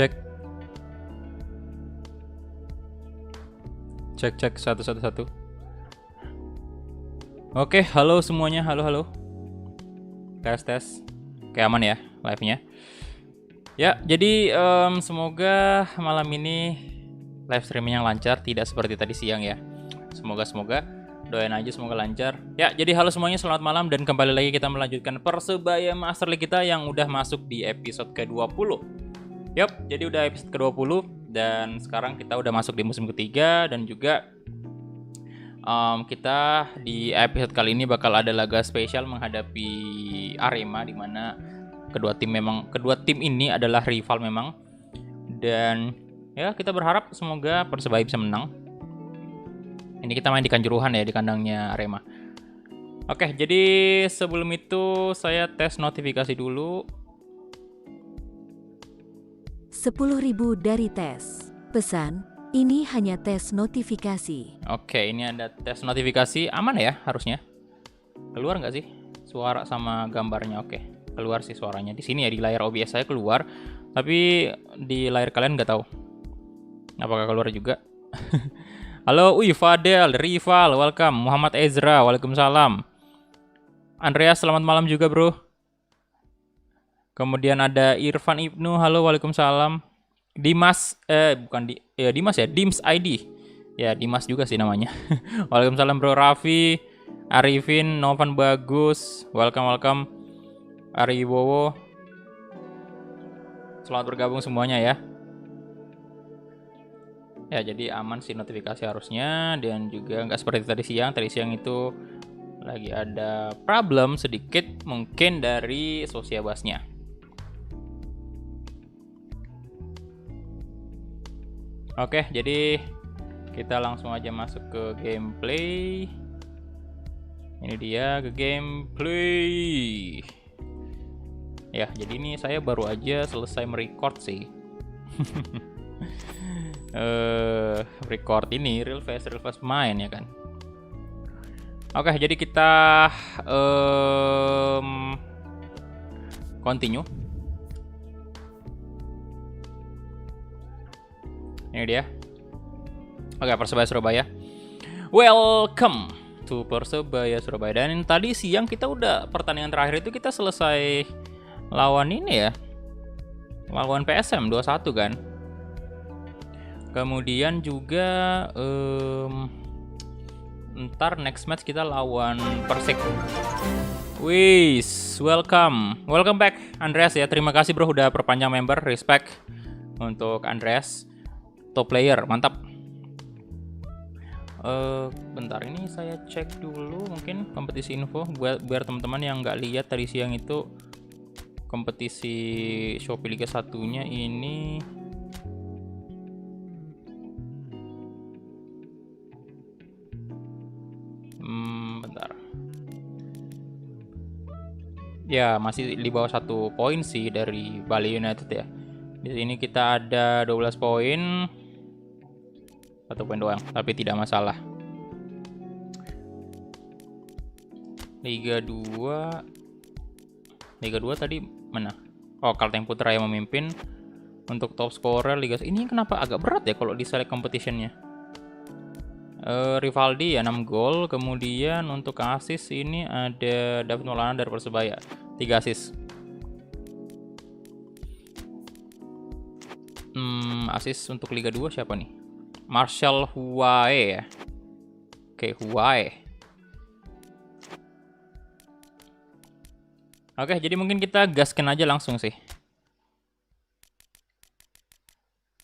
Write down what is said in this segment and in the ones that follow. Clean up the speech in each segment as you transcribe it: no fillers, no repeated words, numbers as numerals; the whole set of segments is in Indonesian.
cek. Cek satu. Oke, halo semuanya, halo. Tes. Oke, aman ya live-nya. Ya, jadi semoga malam ini live streaming yang lancar, tidak seperti tadi siang ya. Semoga doain aja semoga lancar. Ya, jadi halo semuanya, selamat malam dan kembali lagi kita melanjutkan Persebaya Master League kita yang udah masuk di episode ke-20. Yup, jadi udah episode ke-20 dan sekarang kita udah masuk di musim ketiga dan juga kita di episode kali ini bakal ada laga spesial menghadapi Arema, di mana kedua tim ini adalah rival memang. Dan ya, kita berharap semoga Persebaya bisa menang. Ini kita main di Kanjuruhan ya, di kandangnya Arema. Oke, jadi sebelum itu saya tes notifikasi dulu. 10.000 dari tes. Pesan, ini hanya tes notifikasi. Oke, ini ada tes notifikasi. Aman ya harusnya. Keluar nggak sih suara sama gambarnya? Oke, keluar sih suaranya. Di sini ya, di layar OBS saya keluar. Tapi di layar kalian nggak tahu apakah keluar juga. Halo, Fadel, Rival, welcome. Muhammad Ezra, waalaikumsalam. Andreas, selamat malam juga bro. Kemudian ada Irfan Ibnu, halo, waalaikumsalam. Dimas, Dimas ya, Dims ID. Ya, Dimas juga sih namanya. Waalaikumsalam bro. Raffi, Arifin, Novan Bagus, welcome. Ari Bowo, selamat bergabung semuanya ya. Ya, jadi aman sih notifikasi harusnya, dan juga nggak seperti tadi siang. Tadi siang itu lagi ada problem sedikit mungkin dari Sosiabasnya. Oke, jadi kita langsung aja masuk ke gameplay. Ini dia ke gameplay. Ya, jadi ini saya baru aja selesai merecord sih. Record ini real fast main ya kan. Oke, jadi kita continue. Ini dia. Oke, Persebaya Surabaya. Welcome to Persebaya Surabaya. Dan tadi siang kita udah pertandingan terakhir itu kita selesai lawan ini ya. Lawan PSM 2-1 kan. Kemudian juga ntar next match kita lawan Persik. Wis, welcome back Andreas ya. Terima kasih bro udah perpanjang member, respect untuk Andreas, top player, mantap. Bentar, ini saya cek dulu mungkin kompetisi info biar teman-teman yang nggak lihat tadi siang itu kompetisi Shopee Liga 1-nya ini. Bentar. Ya, masih di bawah 1 poin sih dari Bali United ya. Di sini kita ada 12 poin. 1 poin doang, tapi tidak masalah. Liga 2 tadi mana? Oh, Kalteng Putra yang memimpin. Untuk top scorer Liga ini kenapa agak berat ya kalau di select competitionnya? Rivaldi ya 6 gol. Kemudian untuk assist ini ada David Maulana dari Persebaya 3 assist. Assist untuk Liga 2 siapa nih? Marshall Huae ya. Oke, Huae. Oke, jadi mungkin kita gaskan aja langsung sih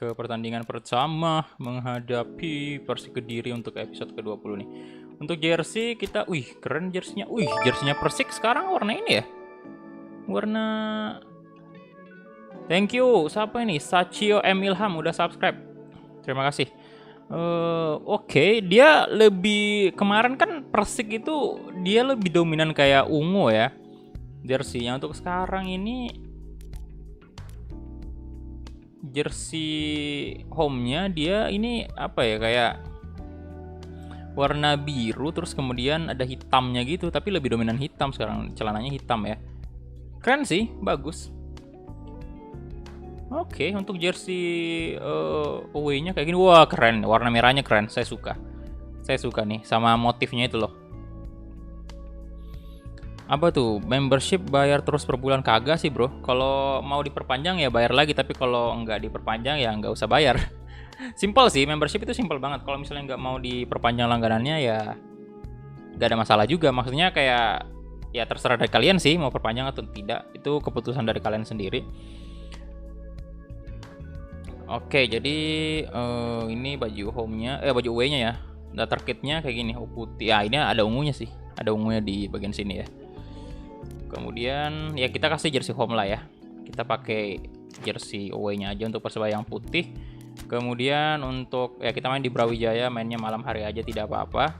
ke pertandingan pertama menghadapi Persik Kediri untuk episode ke-20 nih. Untuk jersey kita, keren jersinya. Jersinya Persik sekarang warna ini ya. Warna, thank you. Siapa ini? Sachio M Ilham udah subscribe. Terima kasih. Oke, dia lebih, kemarin kan Persik itu dia lebih dominan kayak ungu ya jersinya. Untuk sekarang ini jersey home-nya dia ini apa ya, kayak warna biru terus kemudian ada hitamnya gitu, tapi lebih dominan hitam sekarang, celananya hitam ya. Keren sih, bagus. Oke, untuk jersey away-nya kayak gini. Wah, keren. Warna merahnya keren. Saya suka. Saya suka nih sama motifnya itu loh. Apa tuh? Membership bayar terus per bulan? Kagak sih, Bro. Kalau mau diperpanjang ya bayar lagi, tapi kalau nggak diperpanjang ya nggak usah bayar. Simple sih, membership itu simple banget. Kalau misalnya nggak mau diperpanjang langganannya ya nggak ada masalah juga. Maksudnya kayak ya terserah dari kalian sih mau perpanjang atau tidak. Itu keputusan dari kalian sendiri. Oke, jadi ini baju home-nya, baju away-nya ya. Data kit-nya kayak gini, putih. Ya, ini ada ungunya sih. Ada ungunya di bagian sini ya. Kemudian ya kita kasih jersey home lah ya. Kita pakai jersey away-nya aja untuk Persebaya yang putih. Kemudian untuk ya kita main di Brawijaya, mainnya malam hari aja tidak apa-apa.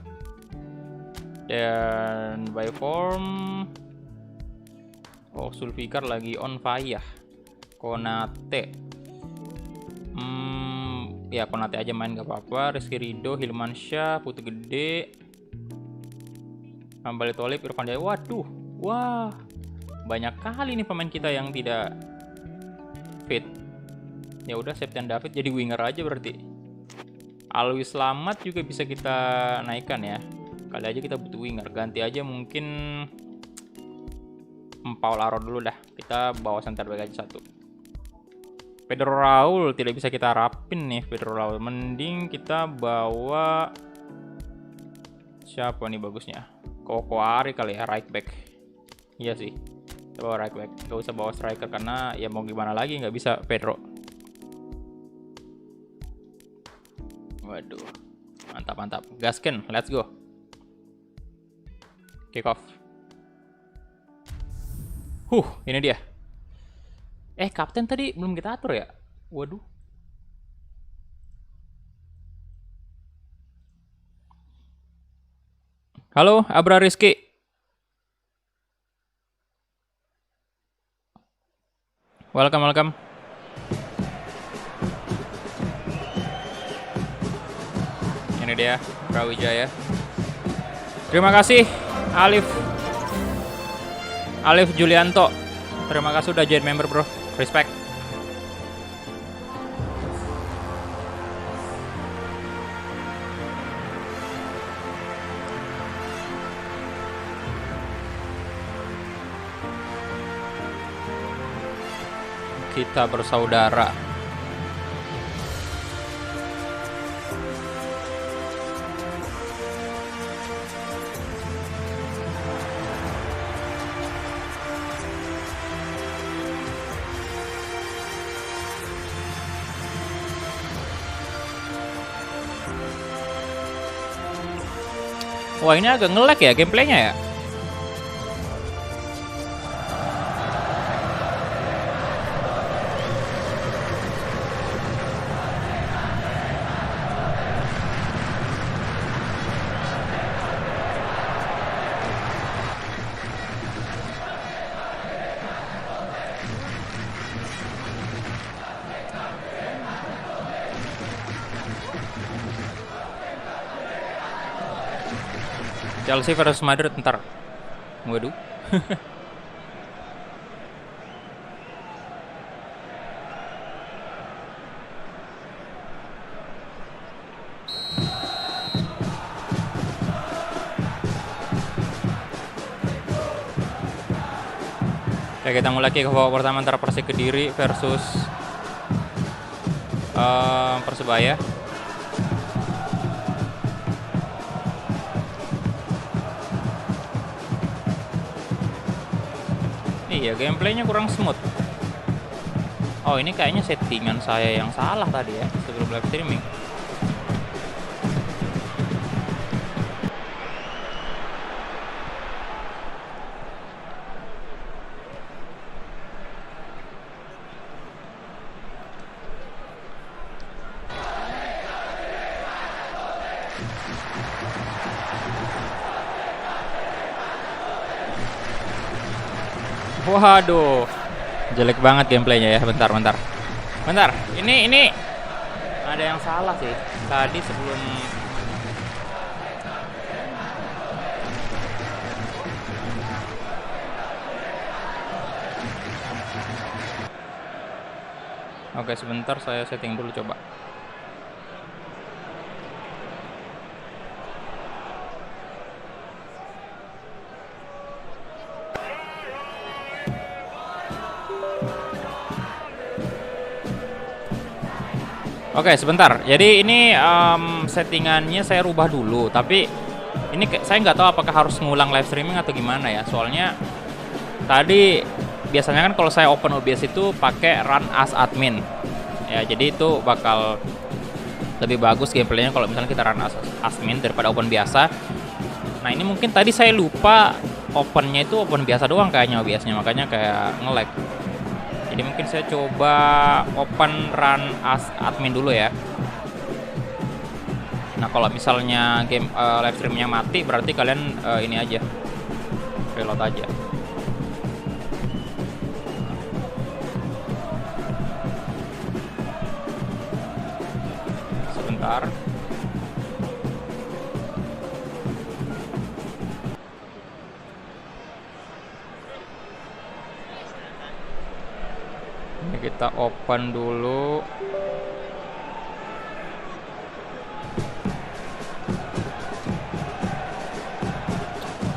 Dan by form Sulfikar lagi on fire. Konate. Ya Konate aja main gak apa-apa. Rizky Ridho, Hilmansyah, Putu Gede, Hambali Tholib, Irfan Jaya. Waduh, wah banyak kali nih pemain kita yang tidak fit. Ya udah, Septian David jadi winger aja berarti. Alwi Slamet juga bisa kita naikkan ya. Kali aja kita butuh winger. Ganti aja mungkin Paul Aro dulu dah. Kita bawa center back aja satu. Pedro Raul tidak bisa kita rapin nih. Pedro Raul mending kita bawa siapa nih bagusnya? Koko Ari kali ya, right back. Iya sih, kita bawa right back. Gak usah bawa striker karena ya mau gimana lagi, nggak bisa Pedro. Waduh, mantap mantap. Gaskin, let's go. Kick off. Ini dia. Kapten tadi belum kita atur ya? Waduh. Halo, Abra Rizky. Welcome, welcome. Ini dia, Brawijaya. Terima kasih, Alif Julianto. Terima kasih udah jadi member, bro. Respect. Kita bersaudara. Wah, ini agak nge-lag ya gameplaynya ya. Chelsea versus Madrid ntar. Waduh. Oke, kita mulai ke babak pertama antara Persik Kediri versus Persebaya. Iya, gameplaynya kurang smooth. Oh, ini kayaknya settingan saya yang salah tadi ya sebelum live streaming. Waduh, jelek banget gameplaynya ya. Bentar. Ini ada yang salah sih. Tadi sebelum Oke, sebentar saya setting dulu coba. Oke, sebentar. Jadi ini settingannya saya rubah dulu, tapi ini saya nggak tahu apakah harus ngulang live streaming atau gimana ya. Soalnya tadi biasanya kan kalau saya open OBS itu pakai run as admin. Ya, jadi itu bakal lebih bagus gameplaynya kalau misalnya kita run as admin daripada open biasa. Nah, ini mungkin tadi saya lupa opennya itu open biasa doang kayaknya OBS-nya, makanya kayak nge-lag. Jadi mungkin saya coba open run as admin dulu ya. Nah, kalau misalnya game live streamnya mati, berarti kalian ini aja, reload aja. Sebentar. Ini kita open dulu.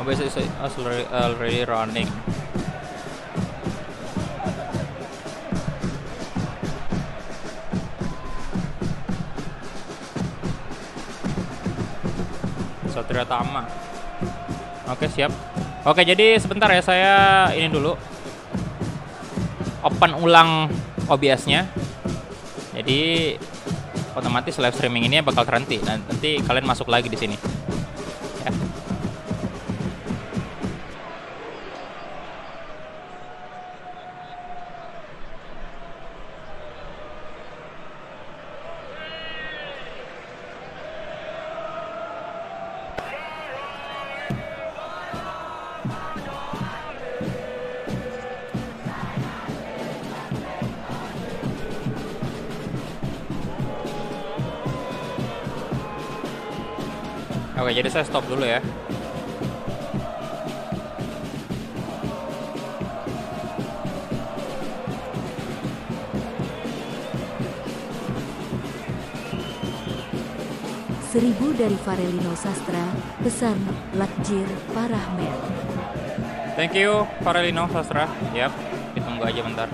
OBS is already running. Satria Tama. Oke, siap. Oke, jadi sebentar ya, saya ini dulu open ulang OBS-nya. Jadi otomatis live streaming ini bakal terhenti. Nanti kalian masuk lagi di sini. Ya. Oke, jadi saya stop dulu ya. Seribu dari Farelino Sastra, pesan Lakjir Parahmet. Thank you Farelino Sastra. Yap, ditunggu aja bentar.